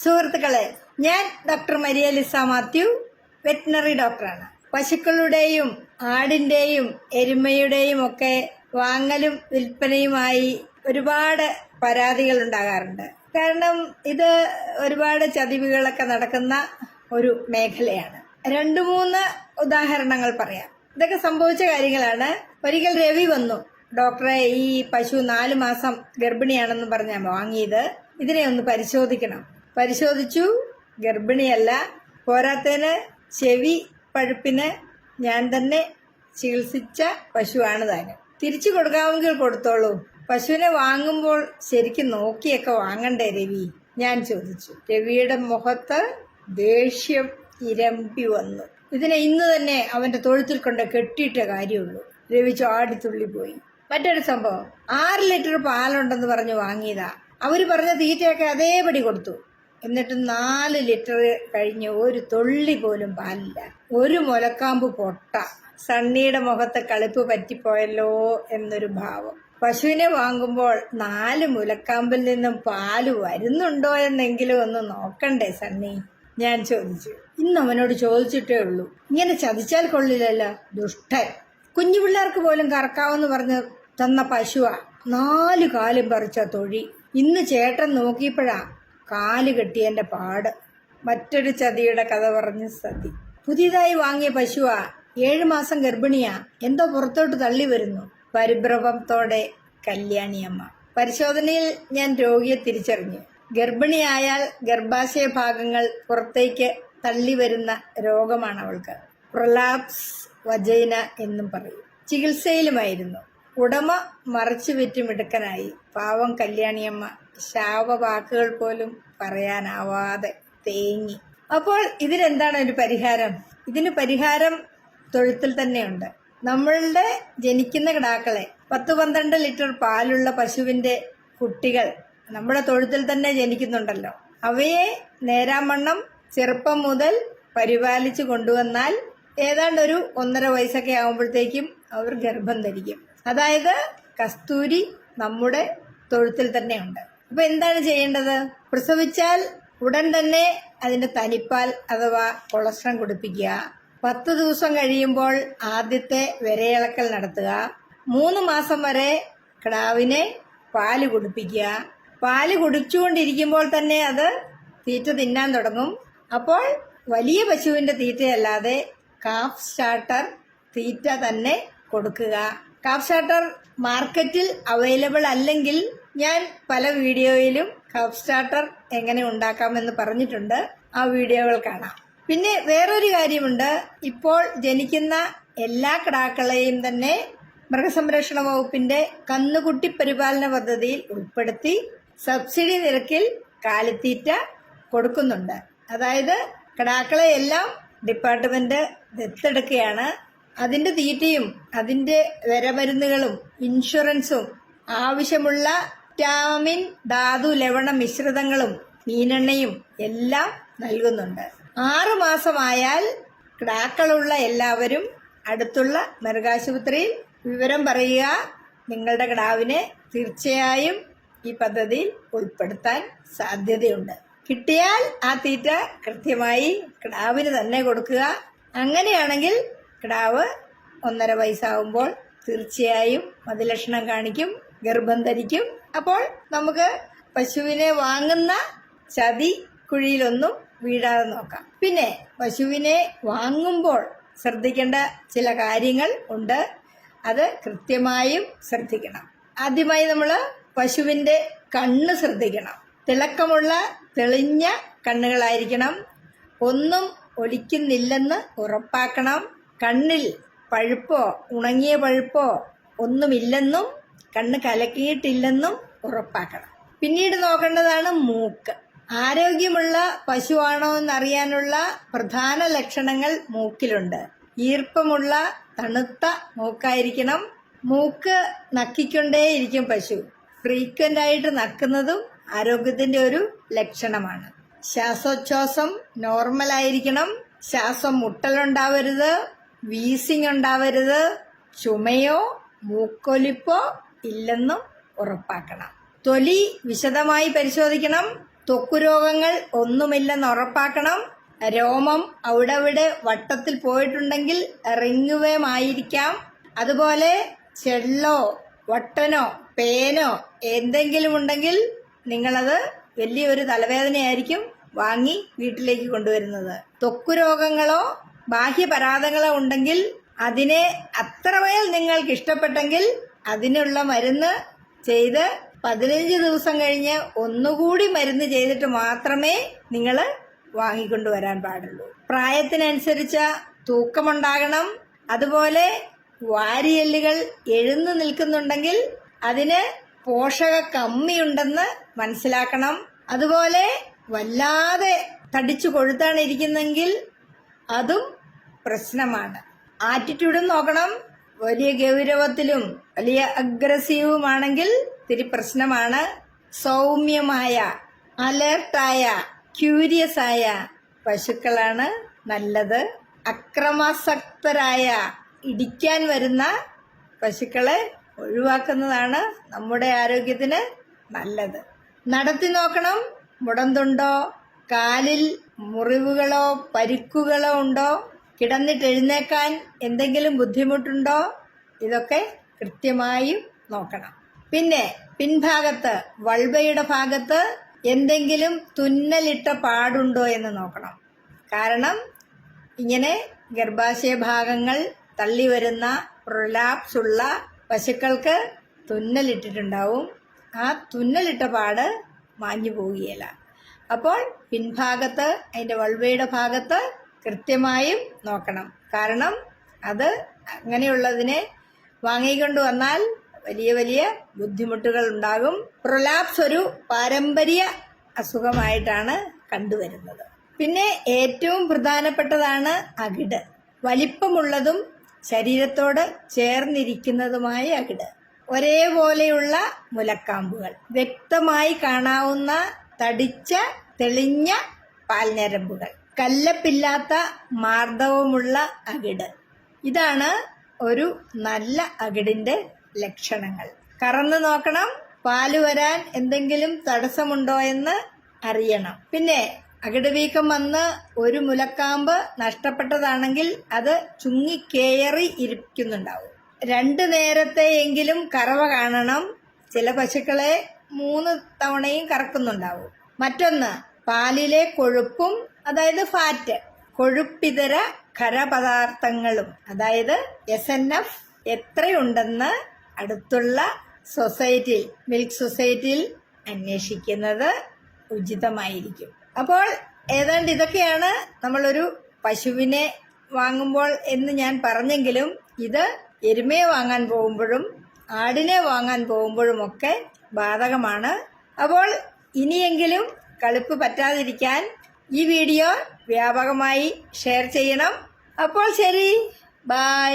സുഹൃത്തുക്കളെ, ഞാൻ doctor Maria Lisa Mathew, veterinary ഡോക്ടറാണ്. പശുക്കളുടെയും ആടിന്റെയും എരുമയുടെയും ഒക്കെ വാങ്ങലും വിൽപ്പനയുമായി ഒരുപാട് പരാതികൾ ഉണ്ടാകാറുണ്ട്. കാരണം ഇത് ഒരുപാട് ചതിവുകളൊക്കെ നടക്കുന്ന ഒരു മേഖലയാണ്. 2-3 ഉദാഹരണങ്ങൾ പറയാം. ഇതൊക്കെ സംഭവിച്ച കാര്യങ്ങളാണ്. ഒരിക്കൽ രവി വന്നു, ഡോക്ടറെ ഈ പശു 4 മാസം ഗർഭിണിയാണെന്ന് പറഞ്ഞാൽ വാങ്ങിയത്, ഇതിനെ ഒന്ന് പരിശോധിക്കണം. പരിശോധിച്ചു, ഗർഭിണിയല്ല. പോരാത്തതിന് ചെവി പഴുപ്പിന് ഞാൻ തന്നെ ചികിത്സിച്ച പശുവാണ് താനും. തിരിച്ചു കൊടുക്കാമെങ്കിൽ കൊടുത്തോളൂ. പശുവിനെ വാങ്ങുമ്പോൾ ശരിക്കും നോക്കിയൊക്കെ വാങ്ങണ്ടേ രവി? ഞാൻ ചോദിച്ചു. രവിയുടെ മുഖത്ത് ദേഷ്യം ഇരമ്പി വന്നു. ഇതിനെ ഇന്ന് തന്നെ അവന്റെ തൊഴുത്തിൽ കൊണ്ട് കെട്ടിയിട്ട കാര്യമുള്ളൂ. രവി ചാടിത്തുള്ളിപ്പോയി. മറ്റൊരു സംഭവം, 6 ലിറ്റർ പാലുണ്ടെന്ന് പറഞ്ഞ് വാങ്ങിയതാ. അവര് പറഞ്ഞ തീറ്റയൊക്കെ അതേപടി കൊടുത്തു. എന്നിട്ട് 4 ലിറ്റർ കഴിഞ്ഞ് ഒരു തുള്ളി പോലും പാലില്ല. ഒരു മുലക്കാമ്പ് പൊട്ട. സണ്ണിയുടെ മുഖത്ത് കളിപ്പ് പറ്റിപ്പോയല്ലോ എന്നൊരു ഭാവം. പശുവിനെ വാങ്ങുമ്പോൾ 4 മുലക്കാമ്പിൽ നിന്നും പാല് വരുന്നുണ്ടോ എന്നെങ്കിലും ഒന്ന് നോക്കണ്ടേ സണ്ണി? ഞാൻ ചോദിച്ചു. ഇന്ന് അവനോട് ചോദിച്ചിട്ടേ ഉള്ളൂ. ഇങ്ങനെ ചതിച്ചാൽ കൊള്ളില്ലല്ലോ, ദുഷ്ടൻ. കുഞ്ഞു പിള്ളേർക്ക് പോലും കറക്കാവെന്ന് പറഞ്ഞ് തന്ന പശുവാ. 4 കാലും പറിച്ച തൊഴി. ഇന്ന് ചേട്ടൻ നോക്കിയപ്പോഴാ കാല് കെട്ടിയന്റെ പാട്. മറ്റൊരു ചതിയുടെ കഥ പറഞ്ഞ് സതി. പുതിയതായി വാങ്ങിയ പശുവാ, 7 മാസം ഗർഭിണിയാ. എന്തോ പുറത്തോട്ട് തള്ളി വരുന്നു. പരിഭ്രമത്തോടെ കല്യാണിയമ്മ. പരിശോധനയിൽ ഞാൻ രോഗിയെ തിരിച്ചറിഞ്ഞു. ഗർഭിണിയായാൽ ഗർഭാശയ ഭാഗങ്ങൾ പുറത്തേക്ക് തള്ളി വരുന്ന രോഗമാണ് അവൾക്ക്. പ്രൊലാപ്സ് വജൈന എന്നും പറയും. ചികിത്സയിലുമായിരുന്നു. ഉടമ മറച്ചു വിറ്റ് മിടുക്കനായി. പാവം കല്യാണിയമ്മ ശാപവാക്കുകൾ പോലും പറയാനാവാതെ തേങ്ങി. അപ്പോൾ ഇതിനെന്താണ് ഒരു പരിഹാരം? ഇതിന് പരിഹാരം തൊഴുത്തിൽ തന്നെയുണ്ട്. നമ്മളുടെ ജനിക്കുന്ന കിടാക്കളെ 10-12 ലിറ്റർ പാലുള്ള പശുവിന്റെ കുട്ടികൾ നമ്മുടെ തൊഴുത്തിൽ തന്നെ ജനിക്കുന്നുണ്ടല്ലോ. അവയെ നേരാമണ്ണം ചെറുപ്പം മുതൽ പരിപാലിച്ചു കൊണ്ടുവന്നാൽ ഏതാണ്ട് ഒരു 1.5 വയസ്സൊക്കെ ആകുമ്പോഴത്തേക്കും അവർ ഗർഭം ധരിക്കും. അതായത് കസ്തൂരി നമ്മുടെ തൊഴുത്തിൽ തന്നെ ഉണ്ട്. അപ്പൊ എന്താണ് ചെയ്യേണ്ടത്? പ്രസവിച്ചാൽ ഉടൻ തന്നെ അതിന്റെ തനിപ്പാൽ അഥവാ കൊളസ്ട്രം കുടിപ്പിക്കുക. 10 ദിവസം കഴിയുമ്പോൾ ആദ്യത്തെ വിരയിളക്കൽ നടത്തുക. 3 മാസം വരെ കിടാവിനെ പാല് കുടിപ്പിക്കുക. പാല് കുടിച്ചുകൊണ്ടിരിക്കുമ്പോൾ തന്നെ അത് തീറ്റ തിന്നാൻ തുടങ്ങും. അപ്പോൾ വലിയ പശുവിന്റെ തീറ്റയല്ലാതെ കാഫ് സ്റ്റാർട്ടർ തീറ്റ തന്നെ കൊടുക്കുക. കാഫ് സ്റ്റാർട്ടർ മാർക്കറ്റിൽ അവൈലബിൾ അല്ലെങ്കിൽ ഞാൻ പല വീഡിയോയിലും കാഫ് സ്റ്റാർട്ടർ എങ്ങനെ ഉണ്ടാക്കാമെന്ന് പറഞ്ഞിട്ടുണ്ട്. ആ വീഡിയോകൾ കാണാം. പിന്നെ വേറൊരു കാര്യമുണ്ട്. ഇപ്പോൾ ജനിക്കുന്ന എല്ലാ കിടാക്കളെയും തന്നെ മൃഗസംരക്ഷണ വകുപ്പിന്റെ കന്നുകുട്ടി പരിപാലന പദ്ധതിയിൽ ഉൾപ്പെടുത്തി സബ്സിഡി നിരക്കിൽ കാലിത്തീറ്റ കൊടുക്കുന്നുണ്ട്. അതായത് കിടാക്കളെ എല്ലാം ഡിപ്പാർട്ട്മെന്റ് ദത്തെടുക്കുകയാണ്. അതിന്റെ തീറ്റയും അതിന്റെ വിരമരുന്നുകളും ഇൻഷുറൻസും ആവശ്യമുള്ള വിറ്റാമിൻ ധാതു ലവണ മിശ്രിതങ്ങളും മീനെണ്ണയും എല്ലാം നൽകുന്നുണ്ട്. 6 മാസമായാൽ കിടാക്കളുള്ള എല്ലാവരും അടുത്തുള്ള മൃഗാശുപത്രിയിൽ വിവരം പറയുക. നിങ്ങളുടെ കിടാവിനെ തീർച്ചയായും ഈ പദ്ധതിയിൽ ഉൾപ്പെടുത്താൻ സാധ്യതയുണ്ട്. കിട്ടിയാൽ ആ തീറ്റ കൃത്യമായി കിടാവിന് തന്നെ കൊടുക്കുക. അങ്ങനെയാണെങ്കിൽ കിടാവ് 1.5 വയസ്സാകുമ്പോൾ തീർച്ചയായും മതിലക്ഷണം കാണിക്കും, ഗർഭം ധരിക്കും. അപ്പോൾ നമുക്ക് പശുവിനെ വാങ്ങുന്ന ചതി കുഴിയിലൊന്നും വീഴാതെ നോക്കാം. പിന്നെ പശുവിനെ വാങ്ങുമ്പോൾ ശ്രദ്ധിക്കേണ്ട ചില കാര്യങ്ങൾ ഉണ്ട്. അത് കൃത്യമായും ശ്രദ്ധിക്കണം. ആദ്യമായി നമ്മൾ പശുവിന്റെ കണ്ണ് ശ്രദ്ധിക്കണം. തിളക്കമുള്ള തെളിഞ്ഞ കണ്ണുകളായിരിക്കണം. ഒന്നും ഒലിക്കുന്നില്ലെന്ന് ഉറപ്പാക്കണം. കണ്ണിൽ പഴുപ്പോ ഉണങ്ങിയ പഴുപ്പോ ഒന്നുമില്ലെന്നും കണ്ണ് കലക്കിയിട്ടില്ലെന്നും ഉറപ്പാക്കണം. പിന്നീട് നോക്കേണ്ടതാണ് മൂക്ക്. ആരോഗ്യമുള്ള പശുവാണോ എന്നറിയാനുള്ള പ്രധാന ലക്ഷണങ്ങൾ മൂക്കിലുണ്ട്. ഈർപ്പമുള്ള തണുത്ത മൂക്കായിരിക്കണം. മൂക്ക് നക്കിക്കൊണ്ടേയിരിക്കും പശു. ഫ്രീക്വന്റ് ആയിട്ട് നക്കുന്നതും ആരോഗ്യത്തിന്റെ ഒരു ലക്ഷണമാണ്. ശ്വാസോച്ഛ്വാസം നോർമൽ ആയിരിക്കണം. ശ്വാസം മുട്ടലുണ്ടാവരുത്, വീസിങ് ഉണ്ടാവരുത്, ചുമയോ മൂക്കൊലിപ്പോ ഇല്ലെന്നും ഉറപ്പാക്കണം. തൊലി വിശദമായി പരിശോധിക്കണം. ത്വക്കുരോഗങ്ങൾ ഒന്നുമില്ലെന്ന് ഉറപ്പാക്കണം. രോമം അവിടെ വട്ടത്തിൽ പോയിട്ടുണ്ടെങ്കിൽ റിങ്ങുവേമായിരിക്കാം. അതുപോലെ ചെള്ളോ വട്ടനോ പേനോ എന്തെങ്കിലും ഉണ്ടെങ്കിൽ നിങ്ങളത് വലിയൊരു തലവേദനയായിരിക്കും വാങ്ങി വീട്ടിലേക്ക് കൊണ്ടുവരുന്നത്. ത്വക്കുരോഗങ്ങളോ ബാഹ്യപരാധങ്ങളോ ഉണ്ടെങ്കിൽ അതിനെ അത്രമേൽ നിങ്ങൾക്ക് ഇഷ്ടപ്പെട്ടെങ്കിൽ അതിനുള്ള മരുന്ന് ചെയ്ത് 15 ദിവസം കഴിഞ്ഞ് ഒന്നുകൂടി മരുന്ന് ചെയ്തിട്ട് മാത്രമേ നിങ്ങൾ വാങ്ങിക്കൊണ്ടുവരാൻ പാടുള്ളൂ. പ്രായത്തിനനുസരിച്ച തൂക്കമുണ്ടാകണം. അതുപോലെ വാരിയെല്ലുകൾ എഴുന്നു നിൽക്കുന്നുണ്ടെങ്കിൽ അതിന് പോഷക കമ്മിയുണ്ടെന്ന് മനസ്സിലാക്കണം. അതുപോലെ വല്ലാതെ തടിച്ചു കൊഴുത്താണ് ഇരിക്കുന്നെങ്കിൽ അതും പ്രശ്നമാണ്. ആറ്റിറ്റ്യൂഡും നോക്കണം. വലിയ ഗൗരവത്തിലും വലിയ അഗ്രസീവുമാണെങ്കിൽ ഇത്തിരി പ്രശ്നമാണ്. സൗമ്യമായ, അലേർട്ടായ, ക്യൂരിയസ് ആയ പശുക്കളാണ് നല്ലത്. അക്രമാസക്തരായ, ഇടിക്കാൻ വരുന്ന പശുക്കളെ ഒഴിവാക്കുന്നതാണ് നമ്മുടെ ആരോഗ്യത്തിന് നല്ലത്. നടത്തി നോക്കണം. മുടന്തുണ്ടോ, കാലിൽ മുറിവുകളോ പരിക്കുകളോ ഉണ്ടോ, കിടന്നിട്ട് എഴുന്നേക്കാൻ എന്തെങ്കിലും ബുദ്ധിമുട്ടുണ്ടോ, ഇതൊക്കെ കൃത്യമായും നോക്കണം. പിന്നെ പിൻഭാഗത്ത് വൾവയുടെ ഭാഗത്ത് എന്തെങ്കിലും തുന്നലിട്ട പാടുണ്ടോ എന്ന് നോക്കണം. കാരണം ഇങ്ങനെ ഗർഭാശയ ഭാഗങ്ങൾ തള്ളി വരുന്ന പ്രൊലാപ്സ് ഉള്ള പശുക്കൾക്ക് തുന്നലിട്ടിട്ടുണ്ടാവും. ആ തുന്നലിട്ട പാട് മാഞ്ഞു പോവുകയില്ല. അപ്പോൾ പിൻഭാഗത്ത് അതിൻ്റെ വൾവയുടെ ഭാഗത്ത് കൃത്യമായും നോക്കണം. കാരണം അത് അങ്ങനെയുള്ളതിനെ വാങ്ങിക്കൊണ്ട് വന്നാൽ വലിയ വലിയ ബുദ്ധിമുട്ടുകൾ ഉണ്ടാകും. പ്രൊലാപ്സ് ഒരു പാരമ്പര്യ അസുഖമായിട്ടാണ് കണ്ടുവരുന്നത്. പിന്നെ ഏറ്റവും പ്രധാനപ്പെട്ടതാണ് അകിട്. വലിപ്പമുള്ളതും ശരീരത്തോട് ചേർന്നിരിക്കുന്നതുമായ അകിട്. ഒരേപോലെയുള്ള മുലക്കാമ്പുകൾ, വ്യക്തമായി കാണാവുന്ന തടിച്ച തെളിഞ്ഞ പാൽഞരമ്പുകൾ, കല്ലപ്പില്ലാത്ത മാർദ്ദവമുള്ള അകിട്. ഇതാണ് ഒരു നല്ല അകിടിന്റെ ലക്ഷണങ്ങൾ. കറന്നു നോക്കണം. പാല് വരാൻ എന്തെങ്കിലും തടസ്സമുണ്ടോ എന്ന് അറിയണം. പിന്നെ അകിട് വീക്കം വന്ന് ഒരു മുലക്കാമ്പ് നഷ്ടപ്പെട്ടതാണെങ്കിൽ അത് ചുങ്ങിക്കേറി ഇരിക്കുന്നുണ്ടാവും. 2 നേരത്തെയെങ്കിലും കറവ കാണണം. ചില പശുക്കളെ 3 തവണയും കറക്കുന്നുണ്ടാവും. മറ്റൊന്ന്, പാലിലെ കൊഴുപ്പും, അതായത് ഫാറ്റ്, കൊഴുപ്പിതര ഖരപദാർത്ഥങ്ങളും, അതായത് SNF എത്രയുണ്ടെന്ന് അടുത്തുള്ള സൊസൈറ്റിയിൽ, മിൽക്ക് സൊസൈറ്റിയിൽ അന്വേഷിക്കുന്നത് ഉചിതമായിരിക്കും. അപ്പോൾ ഏതാണ്ട് ഇതൊക്കെയാണ് നമ്മളൊരു പശുവിനെ വാങ്ങുമ്പോൾ എന്ന് ഞാൻ പറഞ്ഞെങ്കിലും ഇത് എരുമയെ വാങ്ങാൻ പോകുമ്പോഴും ആടിനെ വാങ്ങാൻ പോകുമ്പോഴുമൊക്കെ ബാധകമാണ്. അപ്പോൾ ഇനിയെങ്കിലും കളിപ്പ് പറ്റാതിരിക്കാൻ ഈ വീഡിയോ വ്യാപകമായി ഷെയർ ചെയ്യണം. അപ്പോൾ ശരി, ബൈ.